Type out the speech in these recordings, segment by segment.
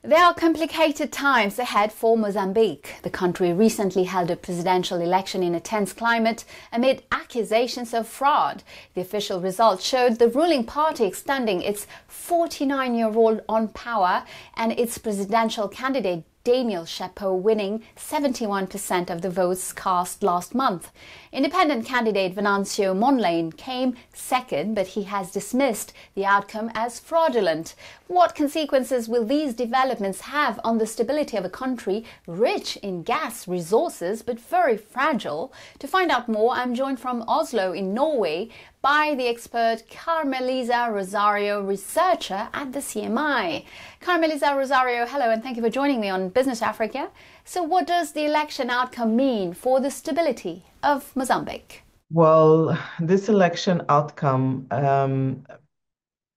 There are complicated times ahead for Mozambique. The country recently held a presidential election in a tense climate amid accusations of fraud. The official results showed the ruling party extending its 49-year-old on power and its presidential candidate Daniel Chapo winning 71% of the votes cast last month. Independent candidate Venancio Mondlane came second, but he has dismissed the outcome as fraudulent. What consequences will these developments have on the stability of a country rich in gas resources but very fragile? To find out more, I'm joined from Oslo in Norway by the expert Carmeliza Rosario, researcher at the CMI. Carmeliza Rosario, hello, and thank you for joining me on Business Africa. So what does the election outcome mean for the stability of Mozambique? Well, this election outcome,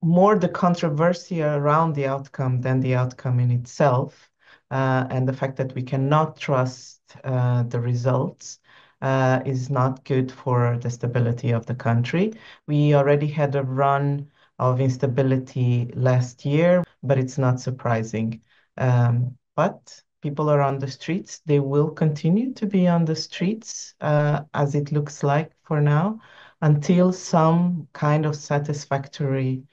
more the controversy around the outcome than the outcome in itself, and the fact that we cannot trust the results is not good for the stability of the country. We already had a run of instability last year, but it's not surprising. But people are on the streets. They will continue to be on the streets, as it looks like for now, until some kind of satisfactory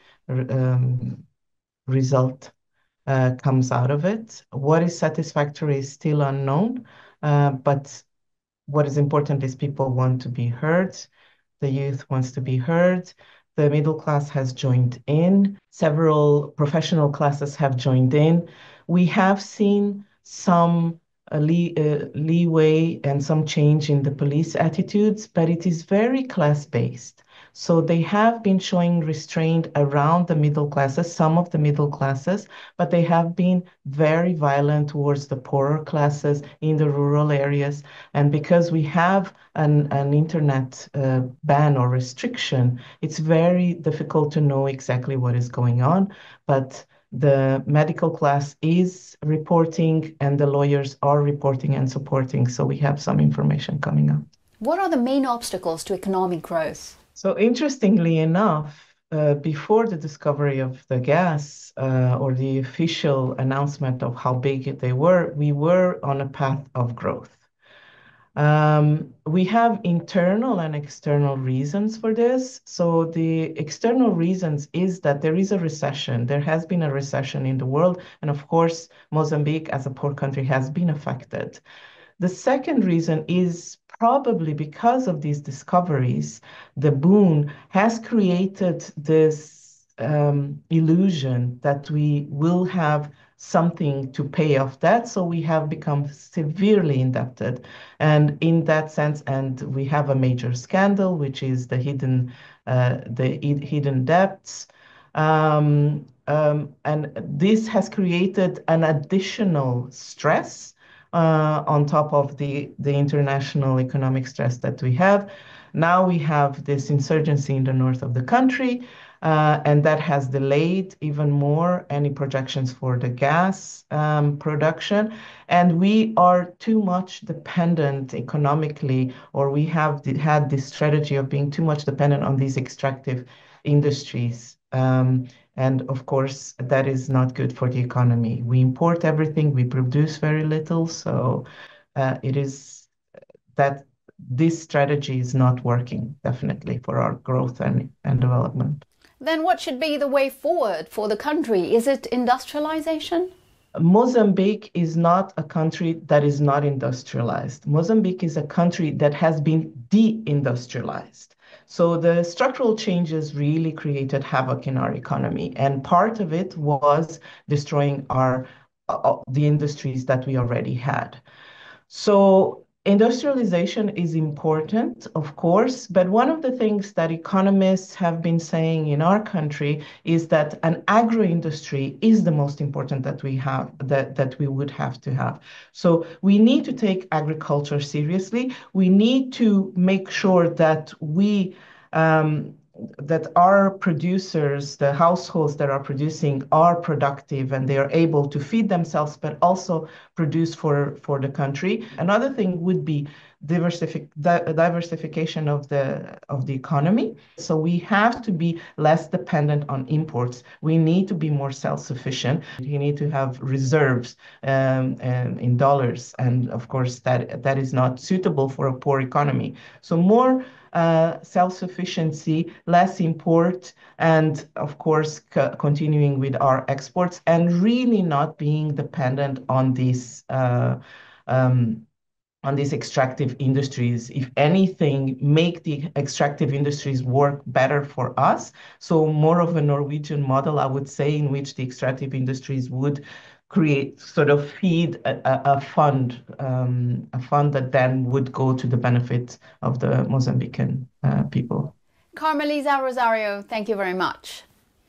result comes out of it. What is satisfactory is still unknown, but what is important is people want to be heard. The youth wants to be heard. The middle class has joined in. Several professional classes have joined in. We have seen some leeway and some change in the police attitudes, but it is very class-based. So they have been showing restraint around the middle classes, some of the middle classes, but they have been very violent towards the poorer classes in the rural areas. And because we have an internet ban or restriction, it's very difficult to know exactly what is going on. But the medical class is reporting and the lawyers are reporting and supporting. So we have some information coming up. What are the main obstacles to economic growth? So interestingly enough, before the discovery of the gas or the official announcement of how big they were, we were on a path of growth. We have internal and external reasons for this. So the external reasons is that there is a recession. There has been a recession in the world. And of course, Mozambique as a poor country has been affected. The second reason is probably because of these discoveries, the boom has created this illusion that we will have something to pay off that. So we have become severely indebted. And in that sense, and we have a major scandal, which is the hidden debts. And this has created an additional stress on top of the international economic stress that we have. Now we have this insurgency in the north of the country, and that has delayed even more any projections for the gas production. And we are too much dependent economically, or we have had this strategy of being too much dependent on these extractive industries. And of course, that is not good for the economy. We import everything, we produce very little. So it is that this strategy is not working, definitely, for our growth and development. Then what should be the way forward for the country? Is it industrialization? Mozambique is not a country that is not industrialized. Mozambique is a country that has been deindustrialized. So the structural changes really created havoc in our economy. And part of it was destroying the industries that we already had. So industrialization is important, of course, but one of the things that economists have been saying in our country is that an agro-industry is the most important that we have, that we would have to have. So we need to take agriculture seriously. We need to make sure that we that our producers, the households that are producing, are productive and they are able to feed themselves, but also produce for the country. Another thing would be diversification of the economy. So we have to be less dependent on imports. We need to be more self-sufficient. We need to have reserves in dollars, and of course that is not suitable for a poor economy. So more self-sufficiency, less import, and of course continuing with our exports and really not being dependent on these extractive industries. If anything, make the extractive industries work better for us. So more of a Norwegian model, I would say, in which the extractive industries would create, sort of feed a fund that then would go to the benefit of the Mozambican people. Carmeliza Rosario, thank you very much.